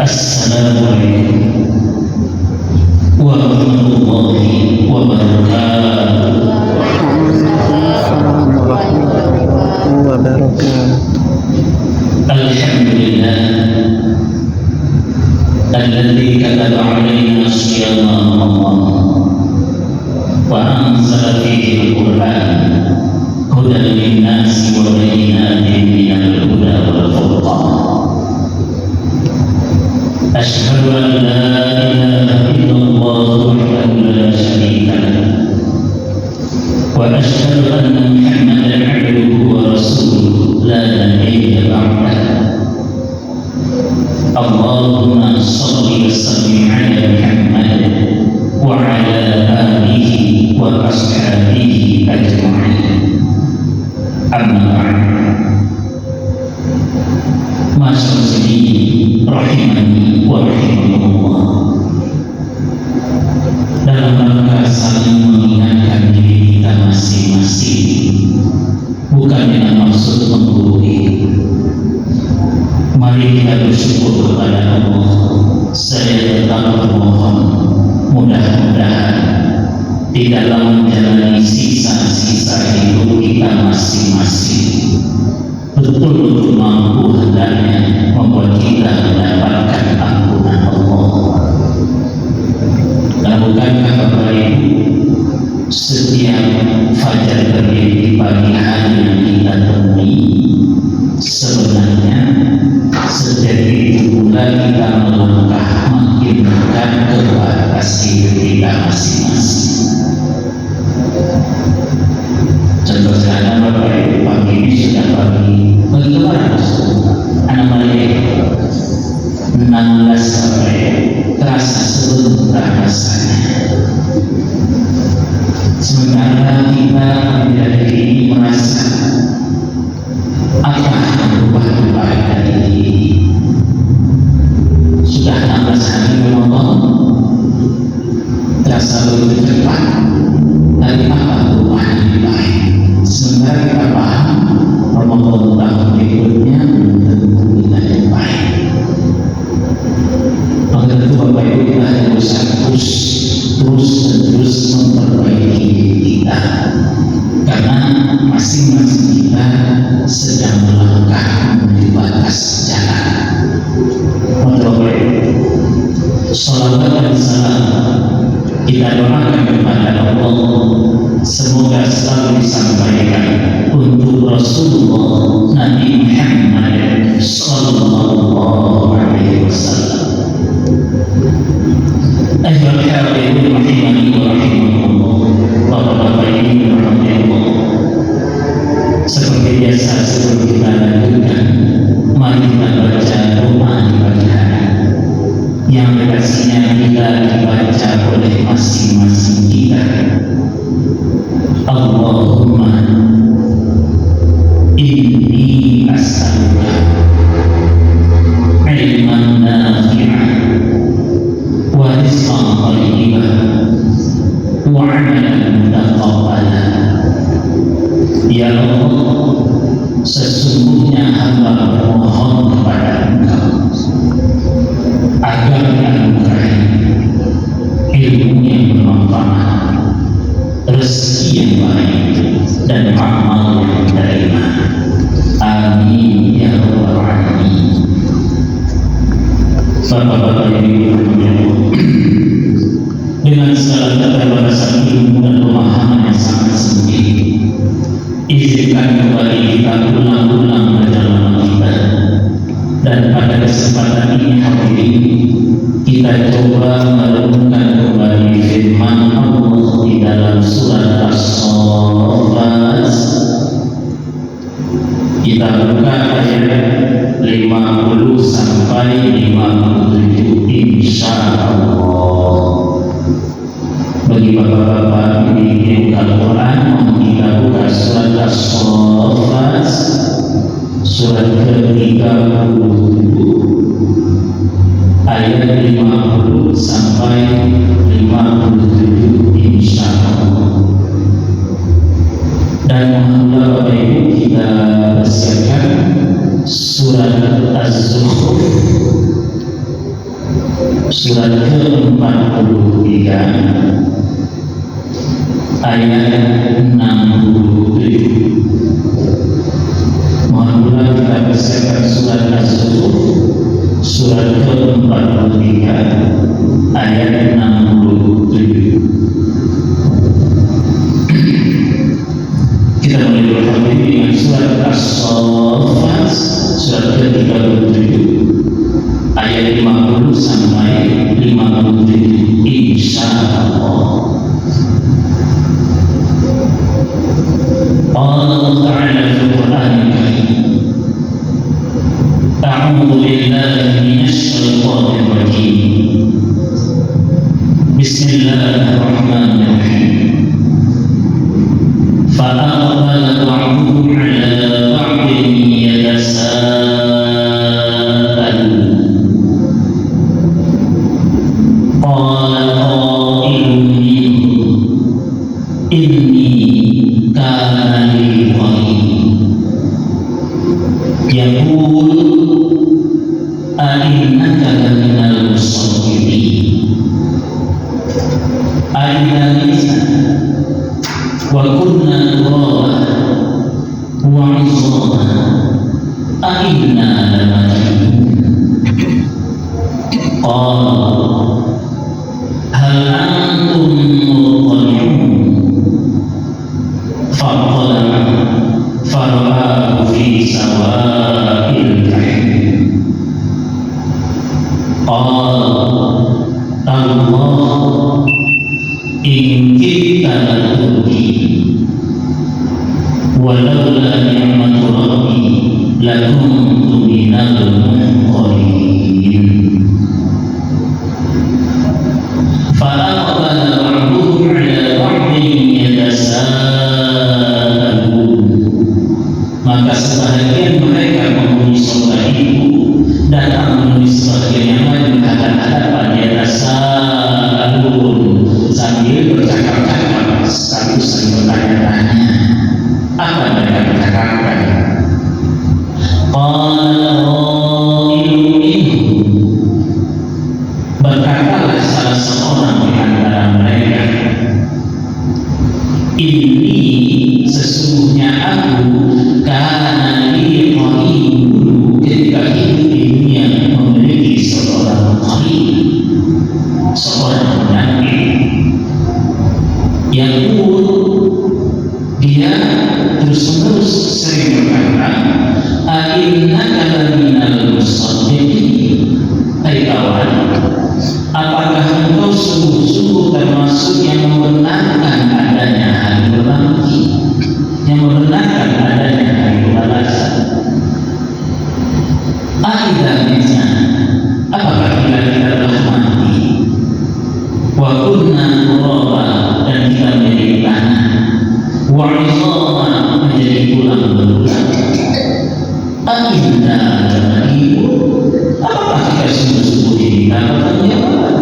Assalamualaikum warahmatullahi wabarakatuh. Assalamualaikum wabarakatuh. Alhamdulillah alladzi kataba alaina siyama Ramadan wa anzala fihi al-Qur'an hudan lin-nasi wa bayyinatin minal huda wal furqan. Asyhadu an la ilaha illallah wahdahu la syarika lah wa asyhadu anna Muhammadan abduhu wa rasuluhu la nabiyya ba'dahu. Allahumma shalli wa sallim ala Muhammad wa ala alihi wa ashabihi ajma'in. Amma ba'd. Masyaallah sini rahimani wa rahimakumullah. Dalam rangka saling mengingatkan diri kita masing-masing, bukan dengan maksud menggurui. Mari kita bersyukur kepada Allah. Saya tetap bermohon, mudah-mudahan di dalam menjalani sisa-sisa hidup kita masing-masing betul-betul mampu hendaknya membuat kita mendapatkan ampunan Allah. Dan bukankah Bapak Ibu, setiap fajar terbit di pagi hari yang kita temui, sebenarnya sejak itu pula kita melangkah makin dekat ke batas hidup kita masing-masing. Contoh sederhana Bapak Ibu, pagi ini sudah pagi bagaimana? Anak Maria 16 sampai terasa sebentar rasanya. Sementara kita dari ini merasa apa berubah-ubah dari diri. Sudah 16 hari Ramadan, terasa begitu cepat. Dari apa berubah lebih baik? Sementara kita paham Ramadan tahun berikutnya tentu kita yang baik. Maka tentu Bapak Ibu kita harus terus memperbaiki diri kita, karena masing-masing kita sedang melangkah menuju batas jalan. Maka Bapak Ibu, salawat dan salam kita doakan kepada Allah, semoga selalu disampaikan untuk Rasulullah Nabi Muhammad sallallahu alaihi wasallam. Ayyuhal hadirin rahimani wa rahimakumullah. Bapak-bapak ini rahimahullah. Seperti biasa sebelum kita lanjutkan, mari kita baca doa di pagi hari yang pastinya kita dibaca oleh masing-masing kita. Allahumma inni as'aluka ilman nafi'an wa rizqan thayyiban wa 'amalan mutaqabbalan. Ya Allah, sesungguhnya hamba bermohon kepada Engkau agar dianugerahi ilmu yang bermanfaat, rezeki yang baik, dan amal yang diterima. Amin ya rabbal alamin. Bapak-bapak yang dirahmati, dengan segala keterbatasan ilmu dan pemahaman yang sangat sempit, izinkan kembali kita ulang-ulang perjalanan kita. Dan pada kesempatan ini hadirin, kita coba merenungkan kembali firman Allah di dalam surat As-Saffat. Kita buka ayat 50 sampai 57 insyaallah. Bagi bapak-bapak ini Al-Quran, kita buka surat As-Saffat surat ke-37 ayat 50 sampai 57 insyaallah. Dan alhamdulillah Bapak Ibu, kita persiapkan surat Az-Zukhruf surat ke-43 ayat 67. Mohon pula kita persiapkan surat Az-Zukhruf surat ke-43 ayat 67. Kita mulai berhati dengan surat As-Saffat surat ke-37 ayat 50 sampai 57 insyaallah. Allah Ta'ala fil Qur'anil Karim, A'udzu billahi minasy syaithanir rajim. Bismillahirrahmanirrahim. فأقبل بعضهم على بعض يتساءلون قال قائل منهم إني كان لي قرين يقول أئنك لمن المصدقين أئذا متنا وكنا ترابا وعظاما أئنا لمدينون قال هل أنتم مطلعون فاطلع فرآه في سواء الجحيم قال الله إن كدت لتردين ولولا نعمة ربي لكنت من المحضرين فأقبل بعضهم على بعض يتساءلون. Maka sebahagian mereka memenuhi surga itu datang memenuhi sebagian yang lain menghadap-hadapan yatasaalun sambil bercakap-cakap sekaligus saling bertanya-tanya. Apa mereka bercakapkan? Qala qailun minhum, berkatalah salah seorang di antara mereka, ini sesungguhnya aku karena li qarin, ketika hidup di dunia memiliki seorang qarin, seorang pendamping yang dia terus-menerus sering berkata, a'innaka laminal musaddiqin, hai kawan, apakah engkau sungguh-sungguh termasuk yang membenarkan adanya hari berbangkit, yang membenarkan adanya hari pembalasan? Aidza mitna, apakah kita telah mati, wa kunna turaba, dan kita menjadi tanah, wa 'idhaman, menjadi tulang belulang, aidza lamadinun, apakah kita sungguh-sungguh dibangkitkan jawaban?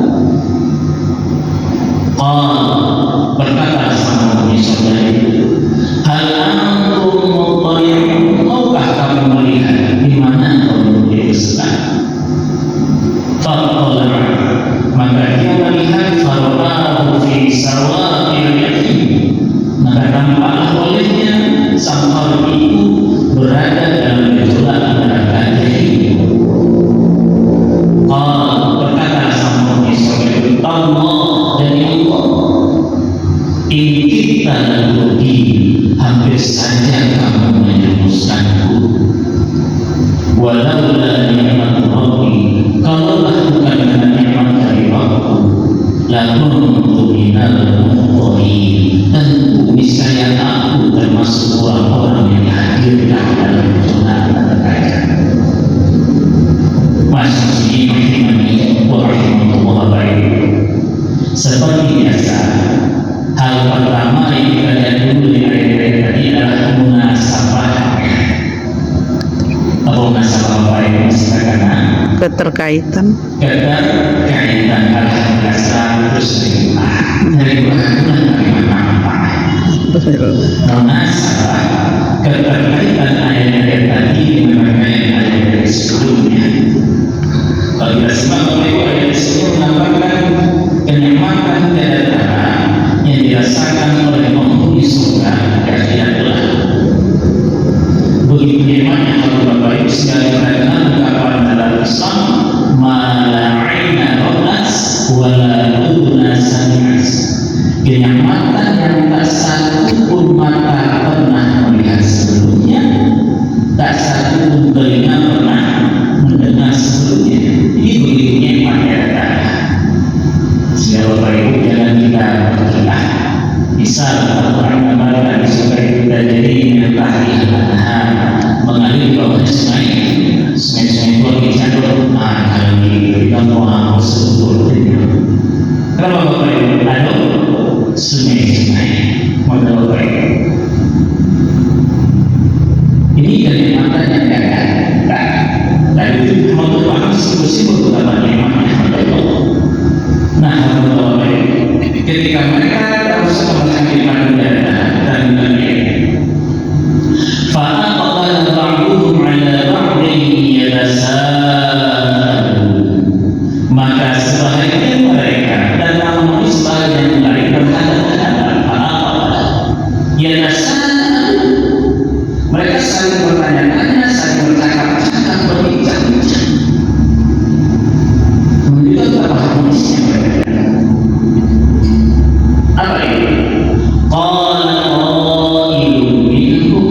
Berkata sama penghuni surga itu, hal antum muttali'un, maukah kamu melihat di mana kamu bersekat? Fattala, maka dia melihat fara'ahu fi sawa'il jahim, maka tampaklah olehnya sang orang itu berada dalam gejolak neraka jahim. Berkata sang penghuni surga itu, Allah, demi Allah, in kita lagi hampir saja kamu menjerumuskanku. Walaula ni'mat Rabbi, kalaulah bukan dengan nikmat dari Rabbku, lakuntu minal muhtadin, tentu niscaya aku termasuk orang-orang yang dihadirkan dalam neraka. Masih rahimani wa rahimahullah baik. Seperti biasa, hal pertama yang kita lihat dulu di ayat tadi adalah munasabahnya. Apa munasabah apa yang disebutkan? Keterkaitan alhamdulillah terus dari Quran apa? Munasabah keterkaitan ayat-ayat tadi dengan ayat-ayat sebelumnya. Kalau kita simak ayat sebelumnya dirasakan oleh penghuni surga tidak begitu nikmatnya hamba baik sekali karena ungkapan dalam Islam mala aina ra'at wala udhun sami'at, kenikmatan yang tak satu pun mata pernah melihat sebelumnya, tak satu pun telinga pernah mendengar sebelumnya. Ini begitu nikmatnya datang. Sehingga Bapak Ibu jangan kita berkilah. Misal orang gambarkan di surga kita jadi menyertahi anak mengalir di bawah sungai itu lagi jatuh. Kalau kita mau sebut kalau Bapak Ibu ada sungai modal Bapak Ibu ini kenikmatan yang datang. Dan itu merupakan simbol-simbol utama nikmatnya Allah. Nah, Bapak Ibu, ketika mereka harus melakukan ibadah dan ibadah, fa'aqbala ba'duhum 'ala ba'din yatasaalun, maka sebahagian mereka dan namun sebahagian mereka berhadapan-hadapan. Fa'aqbala yatasaalun, mereka saling bertanya-tanya, saling bercakap-cakap, berbincang-bincang. Menunjukkan betapa harmonisnya mereka. Apa itu? Qala qailun minhum,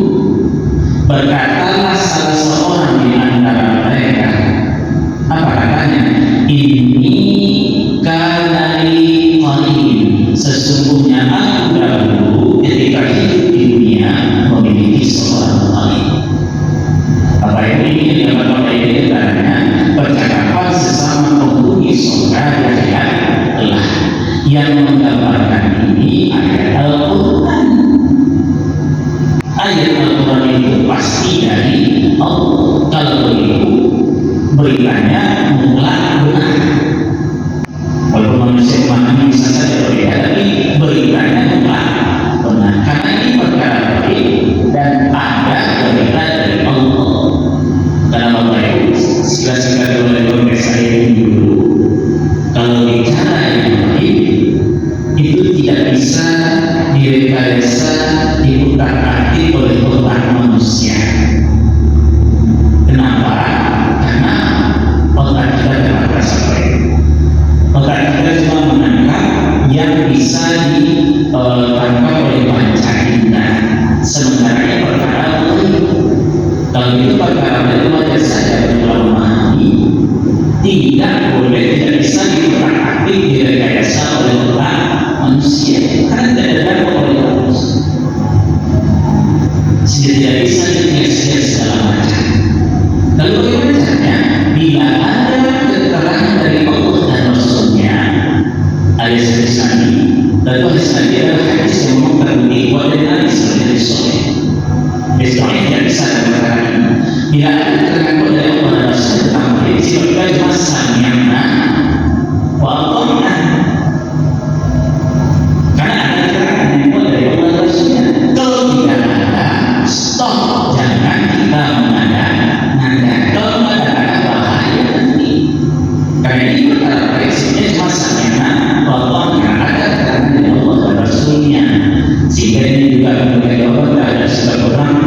berkatalah salah seorang di antara mereka. Apa katanya? Inni kana li qarin, sesungguhnya aku dahulu ketika hidup di dunia memiliki seorang qarin. Apa ini dapat Bapak Ibu katanya percakapan sesama penghuni surga yang telah yang menggambarkan ini ayat Al-Quran. Ayat Al-Quran itu pasti dari Allah. Kalau begitu beritanya mutlak benar. Walaupun manusia memahami bisa saja berbeda, tapi beritanya mutlak benar. Karena ini perkara baik dan ada berita dari Allah. Karena Bapak Ibu sila-sila oleh Bapak saya ini dulu. Kalau bicara yang baik itu tidak bisa direkayasa, diutak-atik oleh otak manusia. Kenapa? Karena otak kita terbatas sampai. Otak kita cuma menangkap yang bisa ditangkap oleh panca indera. Sementara ini perkara baik. Kalau itu perkara baik wajar saja kita memahami. Tidak boleh, tidak bisa diutak-atik, direkayasa oleh otak manusia, karena tidak ada oleh manusia. Tidak bisa dihias-hias segala macam. Lalu bagaimana caranya? Bila ada keterangan dari Allah dan Rasulnya, hadis Nabi, lalu hadis Nabi adalah hadis yang terbukti kuat dan hadis dari Soleh. Hadis tidak bisa dikatakan. Bila ada keterangan dari Allah dan Rasul tentang hadis, maka masan yang wa Allah. Karena ada keterangan yang kuat dari Allah dan Rasulnya. Kalau tidak ada, stop, jangan kita mengada-ngada. Kalau mengada-ngada bahaya nanti. Karena ini perkara prinsipnya cuma samina bahwa ada keterangan dari Allah dan Rasulnya. Sehingga ini juga menjadi jawaban terhadap setiap orang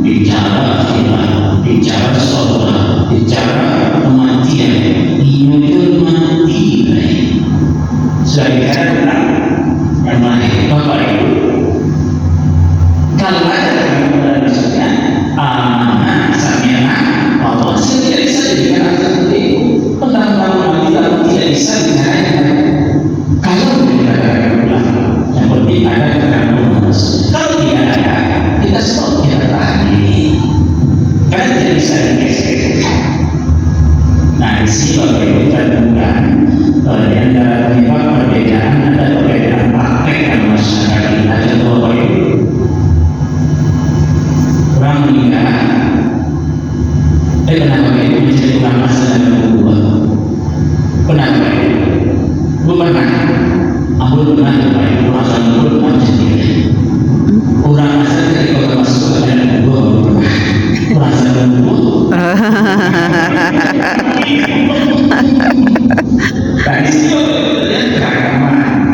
bicara khilaf, bicara sholat, bicara kematian. Ini itu mati. Sudah bicara tentang yang lain. Bapak Ibu, kalau ada keterangan Rasulnya, amanah, samina, Allah tidak bisa dijadikan seperti itu. Tentang mati tidak bisa dijadikan. Kalau tidak ada ulama, yang penting ada keterangan Rasul. Kalau tidak ada, kita stop, kita tahan ini. Karena tidak bisa digeser. Nah, di sini Bapak Ibu temukan di antara penyebab perbedaan ada perbedaan praktek dalam masyarakat kita. Contoh Bapak Ibu, orang menikah, kenapa itu menjadi orang asal dan berubah? Kenapa itu? Gue pernah, aku pernah Bapak Ibu, orang asal gue pernah sendiri. Orang asal dari kota masuk dan gue pernah. Orang asal dan gue. Tadi sih kita lihat keragaman.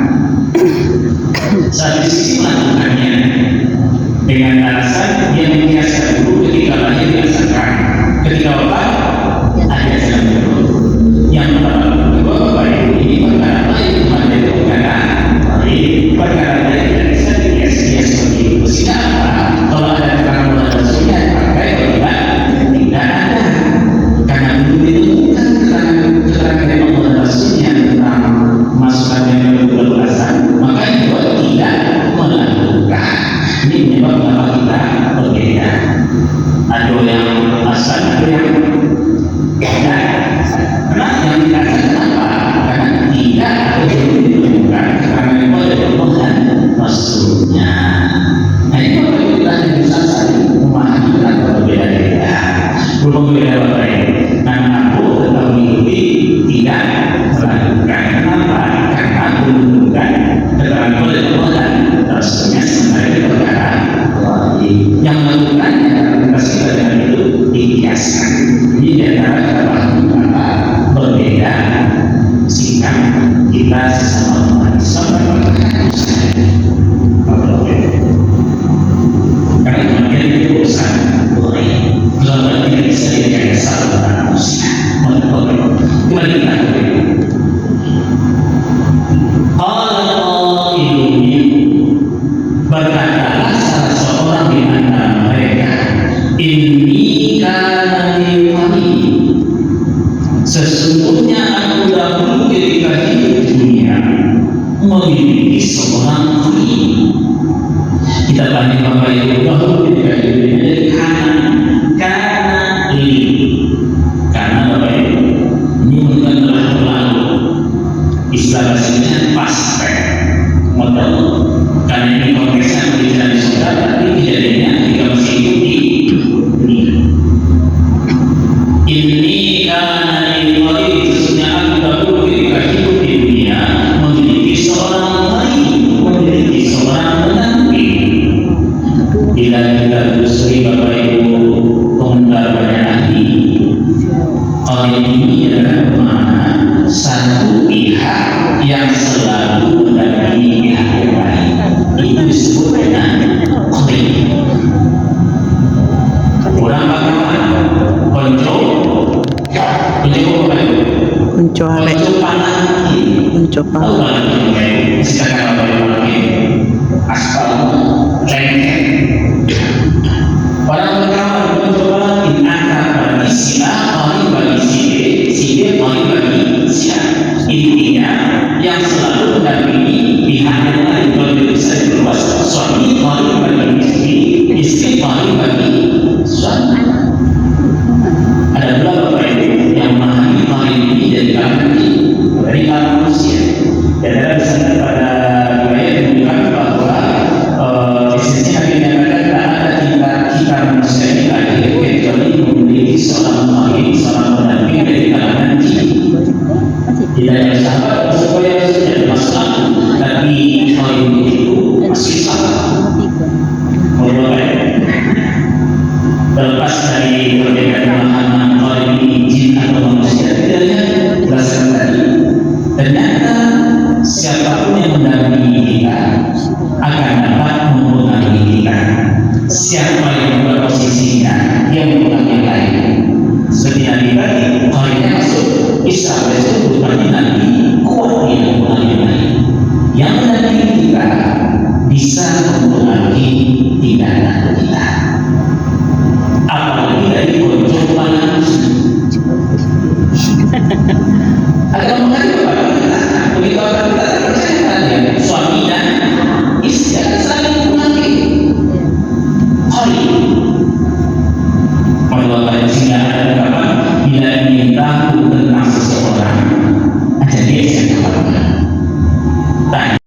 tidak melakukan. Kenapa? Karena menunjukkan keterangan oleh Allah Rasulnya sebenarnya perkara yang melakukannya pasti dengan itu dikiaskan. Jadi di antara apa berbeda sikap kita sesama umat Islam karena kemudian itu urusan boleh kalau tidak bisa dijaga salah manusia kembali kita kalau ini berkatalah salah seorang di antara mereka ini karena ini sesungguhnya aku dahulu ketika hidup di dunia memiliki seorang kali. Kita banyak Bapak Ibu dahulu ketika hidup di dunia karena ini karena Bapak Ibu ini bukan telah berlalu istilah bahasanya past model karena ini konteksnya berbicara di surga tapi kejadiannya kita masih hidup di dunia. Ini karena ini sesungguhnya aku dahulu ketika hidup di dunia memiliki seorang bayi, memiliki seorang pendamping. Bila kita telusuri Bapak Ibu komentar banyak ahli, kalau ini adalah mana satu pihak yang selalu mendampingi pihak yang lain, itu disebut dengan koin. Orang bagaimana? Kontrol mencoba aspal lengket orang berkawan mencoba antara bagi si A bagi si B bagi si A. Intinya yang selalu mendampingi pihak yang lain kalau bisa diperluas suami bagi istri bagi suami. Ada beberapa Bapak yang memahami hal ini dari kalangan manusia. Dan ada misalnya pada riwayat menunjukkan bahwa esensinya dikatakan tak ada kita manusia ini lahir kecuali memiliki seorang mahir, seorang pendamping dari kalangan jin. Tidak ada sahabat supaya tidak masalah, tapi hal ini itu masih salah. Terlepas dari perbedaan pemahaman kalau ini jin atau manusia tidaknya berdasarkan tadi ternyata siapapun yang mendampingi kita akan dapat mempengaruhi kita. Siapa yang berposisinya yang mempengaruhi yang lain seperti Nabi tadi kalau ini masuk Islam itu berarti Nabi kuat yang mempengaruhi yang lain. Yang mendampingi kita bisa mempengaruhi tindakan kita. Apalagi dari kontrol langsung. Agar mengalir pada kita, begitu akan kita percaya suami dan istri akan saling mengalir. Hari Allah sehingga ada ungkapan bila ingin tahu tentang seseorang, aja dia yang tahu. Tanya.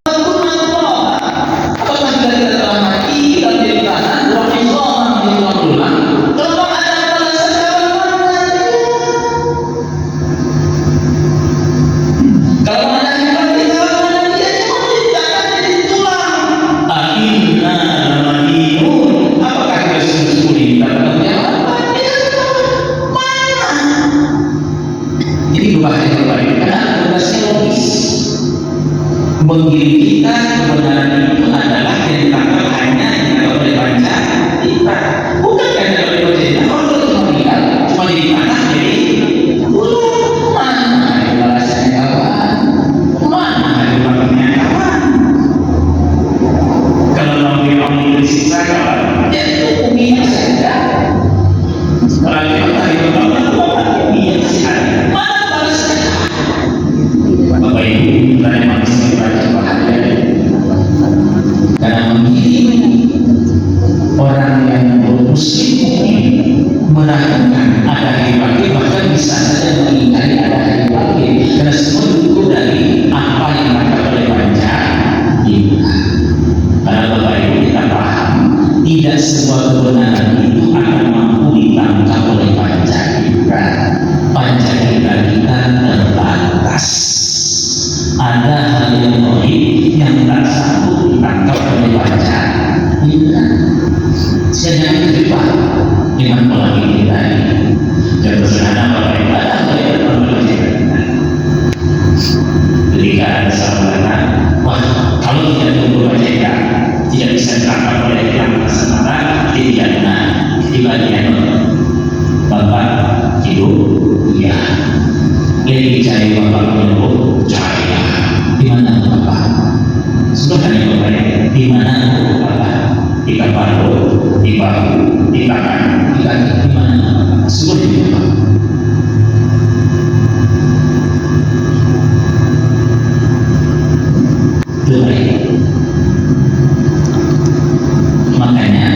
Menggiring kita kebenaran itu adalah yang ditangkap hanya yang oleh baca kita, bukan karena oleh baca kita. Kalau itu meninggal cuma jadi tanah jadi mana ada balasannya kawan, mana ada bakatnya kawan. Kalau orang itu disiksa kawan, ya itu uminya saja. Orang yang itu uminya saja. Mana balasannya? Bapak Ibu, kita yang manusia baca bahagia. Lagi cari bapak menyebut cahaya. Di mana bapak? Sudah tanya bapak ya. Di mana bapak? Di kapal, di bahu, di tangan, di kaki. Di mana bapak? Sudah tanya bapak. Baik. Makanya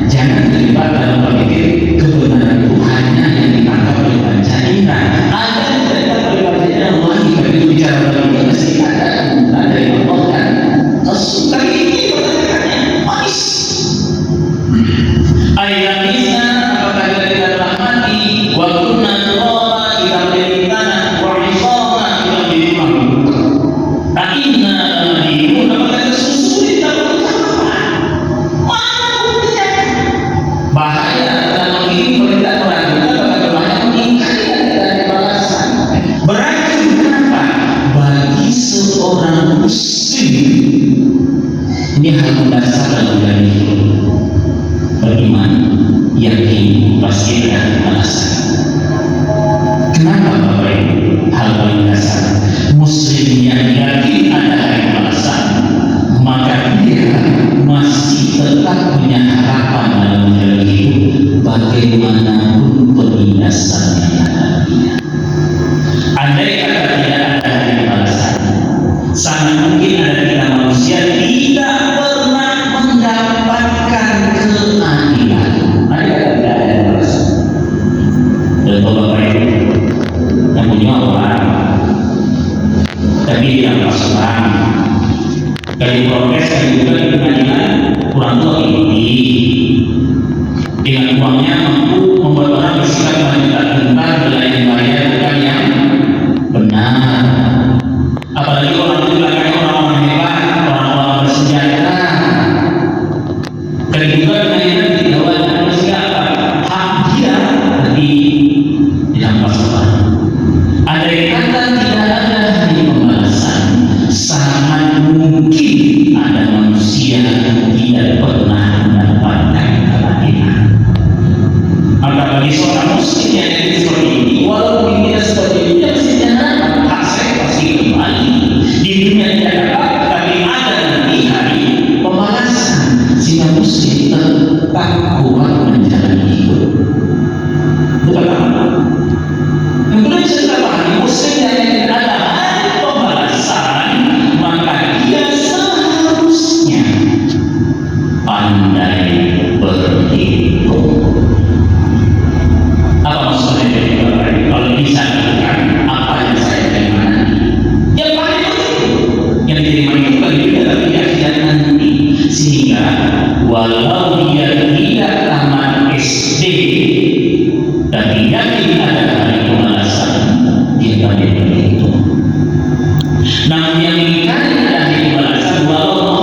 jangan terlibat dalam berpikir kebenaran Tuhannya yang ditangkap oleh panca indera. Ada yang terlibat oleh panca indera lagi begitu bicara begini mesti ada kebenaran dari Allah kan. Tapi ini pertanyaannya manis. Ayat Isa apakah kita telah mati? Wa kunna turaba ila tanah wa isama ila bimah. Inna al-imun apakah sesulit dalam ucapan? Mana buktinya? Bahaya dalam ini mereka meragukan apakah banyak mengingkari dan tidak ada balasan. Berarti kenapa? Bagi seorang muslim ini hal mendasar dalam hidup. Beriman, yakin, pasti ada balasan. Kenapa Bapak Ibu? Hal paling dasar. Muslim yang yakin ada hari balasan, maka dia masih tetap punya harapan dalam menjalani hidup bagaimanapun penindasan yang hadapinya. Andai kata tidak ada hari balasan, sangat mungkin ada kita manusia tidak pernah mendapatkan keadilan. Andai kata tidak ada hari balasan. Dan Bapak Ibu yang punya orang tapi tidak pasukan dari protes yang juga di pengadilan kurang tua ini dengan uangnya mampu membuat orang bersikap mengentar wilayah-wilayah bukan yang benar. Apalagi orang itu belakangnya orang-orang hebat, orang-orang bersenjata. Keributan pengadilan dilawan manusia hak dia tapi tidak pasukan. Andai kata tidak ada sangat mungkin ada manusia yang tidak pernah mendapatkan keadilan. Maka bagi seorang muslim yang ada seperti ini, walaupun tidak seperti ini, dia mesti jangan hak saya pasti kembali di dunia tidak dapat, tapi ada nanti hari pembalasan sehingga muslim tetap kuat menjalani hidup. Bukan apa? Yang perlu kita pahami, muslim yang tidak ada pandai berhitung. Apa maksudnya dari Bapak? Kalau bisa lakukan apa yang saya terima nanti, yang paling penting yang diterima itu bagi kita tapi tidak nanti, sehingga walau dia tidak tamat SD tapi yakin ada hari pembalasan, dia pandai berhitung. Namun yang mengingkari ada hari pembalasan walau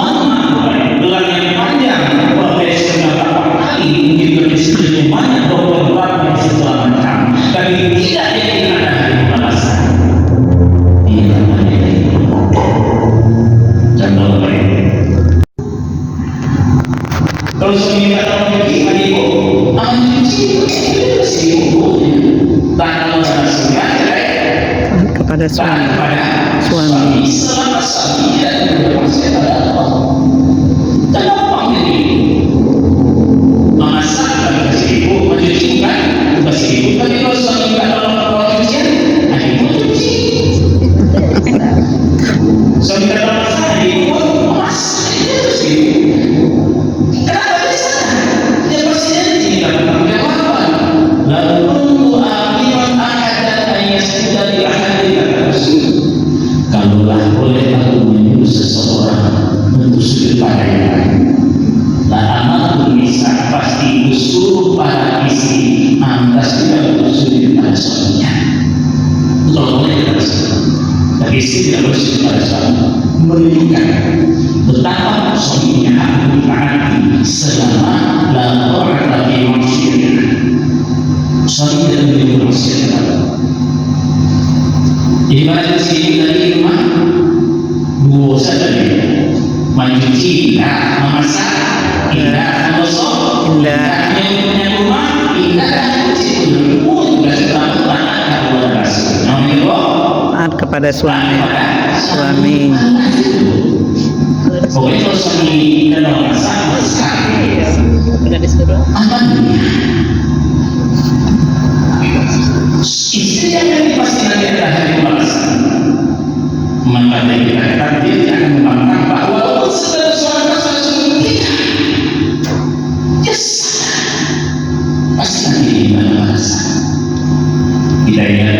istri banyak dokter yang segala macam, tapi tidak yakin ada hari pembalasan. Dia namanya itu. Jangan lupa. Kalau suami kata pergi, ibu, cuci, bersih ibu. Tak kalau sudah kepada suami. Selama suami tidak bermaksud pada Allah. Kenapa ini? Memasak ibu mencuci kan tugas ibu, tapi kalau suami tidak melakukan cucian, ibu cuci. Suami tidak memasak, ibu memasak, itu sih. Kenapa di sana? Dia pasti nanti tidak bertanggung jawab. Lalu tunggu akibat ahadan ayat sudah di ahadin Rasul. Kalaulah boleh aku menyuruh seseorang untuk sujud pada yang lain, amal bisa pasti usul pada istri, antas tidak bersujud pada suaminya. Kalau boleh pada suami, tapi istri tidak bersujud pada suami, menunjukkan betapa suaminya harus ditaati selama lapor lagi maksiat. Suami tidak boleh bermaksiat. Jadi pada sini dari rumah dua saja mencuci, tidak memasak, tidak menggosok, tidak punya rumah, tidak mencuci pun juga sudah bertahan kepada Rasul. Nomor dua, kepada suami. Pokoknya kalau suami dalam masalah Udah disuruh. apa istri yang pasti nanti ada hari pembalasan. Maka dari kita dia akan membantah bahwa walaupun segala suara sudah tidak, yes, pasti nanti ada balasan. Kita ingat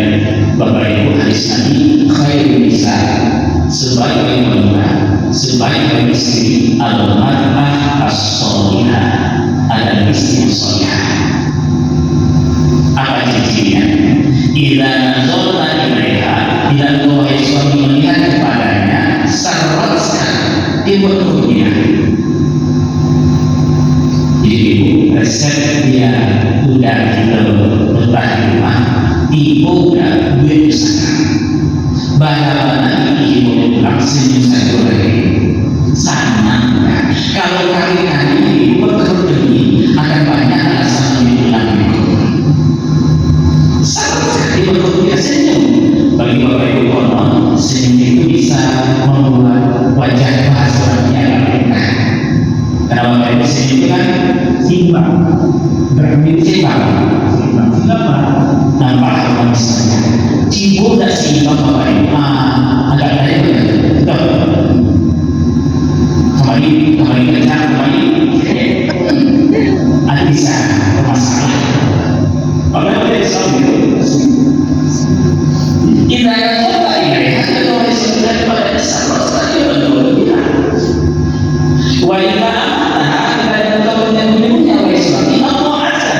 Bapak Ibu hadis Nabi khairun nisa, sebaik wanita, sebaik istri al-mar'ah as-sholihah, adalah istri yang sholihah. Apa cirinya? Idza nazarta ilaiha, bila engkau wahai suami melihat kepadanya, sarratka, dia berdunia. Jadi ibu, resep dia udah kita bertahan rumah, ibu udah duit usaha. Bagaimana ibu pulang senyum satu lagi, sama enggak? Kalau kali-kali ibu berkerudung akan banyak alasan ibu pulang minggu. Sama sekali berkurang senyum. Bagi Bapak Ibu konon, senyum itu bisa membuat wajah bahasanya berbeda. Karena Bapak Ibu senyum itu kan seimbang, berarti seimbang. Kenapa? Nampak harmonisnya. Cibo dan seimbang Bapak Ibu. Agak lain betul. Kembali kerja kembali. Bisa bermasalah. Bapak Ibu suami kita akan coba ini kalau sudah pada dasar tadi betul-betul wanita kita akan punya suami apa aja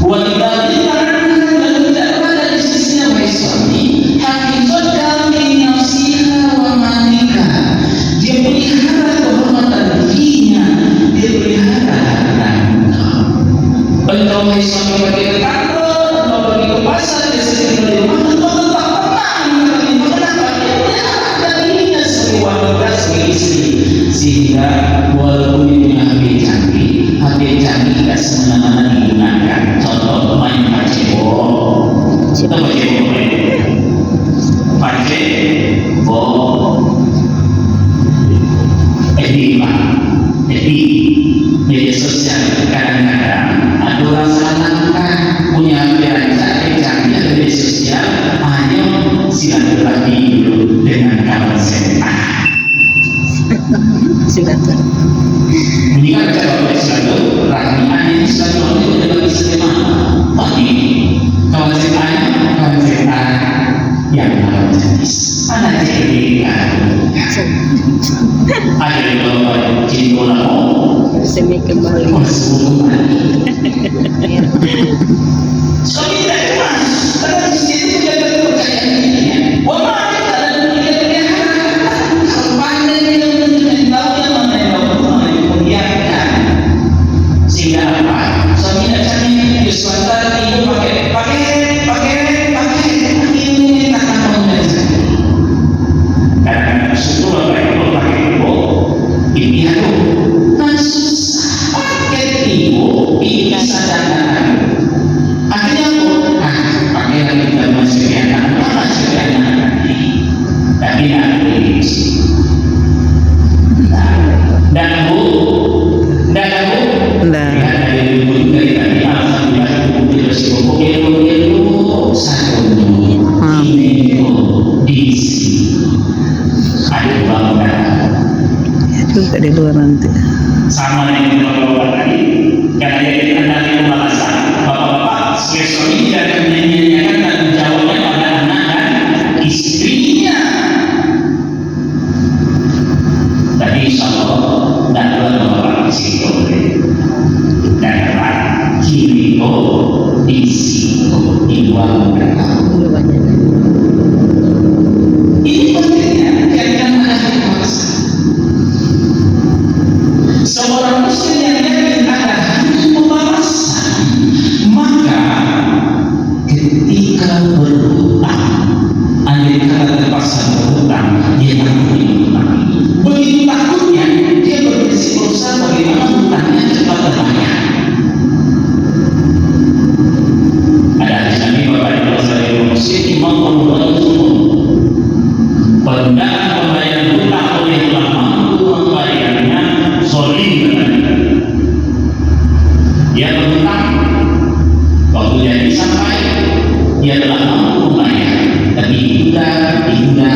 wanita kita dan tidak pada di sisinya suami hakikat kami nafsiha wa manika, dia pelihara kehormatan dirinya, dia pelihara hartanya. Engkau suami bagi tetangga, engkau bagi ke pasar, dia sendiri di rumah, engkau tetap tenang menerima. Kenapa? Dia pelihara dirinya sebagai wanita, sebagai istri, sehingga walaupun dia punya HP canggih tidak semena-mena digunakan. Contoh main pacebo, kita pacebo, media sosial kadang-kadang ada orang salah punya pikiran canggih media sosial hanya silaturahmi dulu dengan kawan setan. Silaturahmi. Ini kan kalau silaturahmi hanya silaturahmi itu bagi skema. Tapi kawan setan yang lawan jenis. Anak jadi ada yang kalau cinta mau Semi kembali. Suami tidak kemas, karena di situ dia berkepercayaan dirinya. Wah, kita ada dunia kalau pandai dia tahu yang mana yang membiarkan. Sehingga apa? Suami tidak canggih, dia suatu ibu pakai ini tak mau belajar. Karena suatu bapak ibu pakai ibu, ini aku kan susah pakai ibu, ini sadarkan. Akhirnya aku pakai lagi kita masuk anak, tapi nanti dan bu lihat dari ibu dari tadi alhamdulillah ibu terus ilmu satu ini diisi ada bangga Juga di luar nanti. sama dengan bapak tadi karena dia ada pembalasan bapak-bapak sebagai suami tidak akan menyanyiakan tanggung jawabnya pada anak dan istrinya. Tapi insya Allah tidak perlu bapak di situ dan dapat kiri di situ di luar mereka. Ini pentingnya karena ada pembalasan. Seorang muslim yang yakin ada hari pembalasan, maka ketika berhutang, andai kata terpaksa berhutang, dia takut hutang. Begitu takutnya, dia berusaha bagaimana hutangnya cepat terbayar. Ada hadis Nabi Bapak Ibu muslim, Imam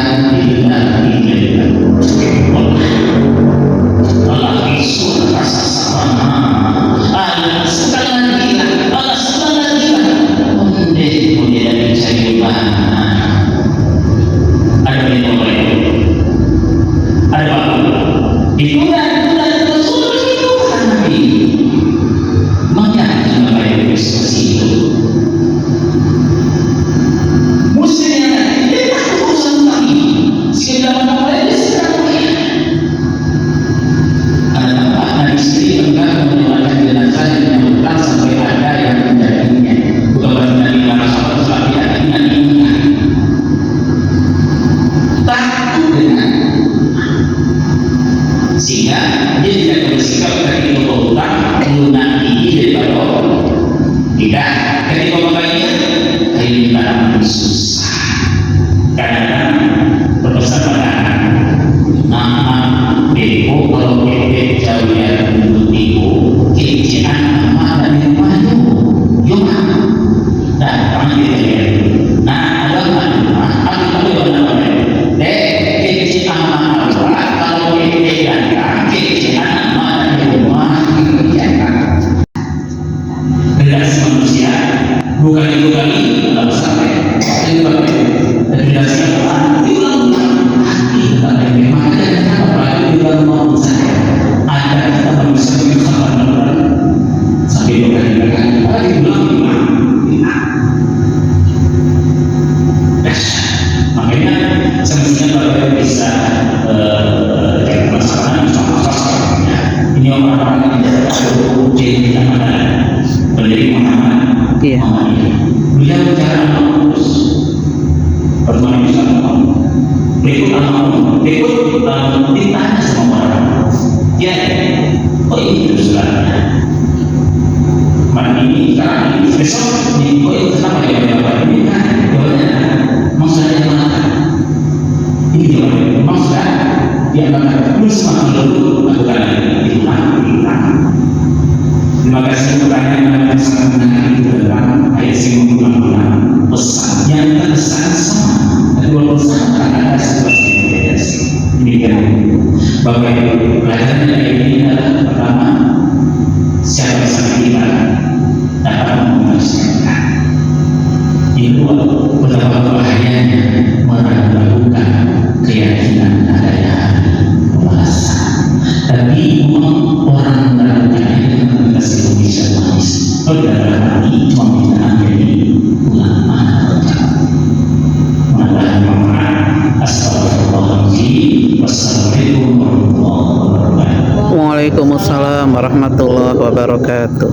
didengar Allah isu rasa sama Allah sekali lagi Allah sekali lagi kemudian dari cari mana ada yang ada apa itu Rasul itu Nabi makanya cuma kayak diskusi itu muslim yang dia tak urusan kami sekedar memulai anak istri enggak menyelamatkan jenazah yang menentang sampai ada yang menjadinya bukan berarti Nabi marah tapi akhirnya diingat takut dengan sehingga dia tidak bersikap ketika berhutang melunaki daripada orang tidak ketika memberinya kayak minta amat susah kadang-kadang berpesan pada nama beko kalau bebek jauh ya untuk ibu kecian nama dan yang maju yuk datang gitu ya nah ada mana aku tahu yang nama kecian nama kalau bebek datang kecian nama dan yang maju relasi manusia bukan itu kali lalu sampai itu relasi apa diulang kita memang ada apa di dalam mau saya ada kita manusia yang sama sampai berkali-kali diulang makanya semestinya kalau bisa jadi masalah ini orang-orang yang tidak tahu jadi tidak menjadi Muhammad beliau bicara terus bermain sama berikut ditanya sama orang ya oh ini sebenarnya mana ini sekarang ini besok ini oh itu kenapa ya ini kan jawabannya maksudnya mana ini jawabannya maksudnya dia akan terus makin dulu lakukan diulang terima kasih pertanyaan yang sangat menarik itu adalah ayat 56 pesan yang terkesan sama kedua pesan ada situasi yang berbeda demikian bahwa pelajaran dari ini adalah pertama siapa sang kita dapat memuaskan yang kedua betapa bahayanya meragukan keyakinan adanya pembalasan tapi orang meragukan kasih Indonesia manis berdarah hati cuma bisa menjadi ulama Astagfirullahaladzim. Wassalamualaikum warahmatullahi wabarakatuh. Waalaikumsalam warahmatullahi wabarakatuh.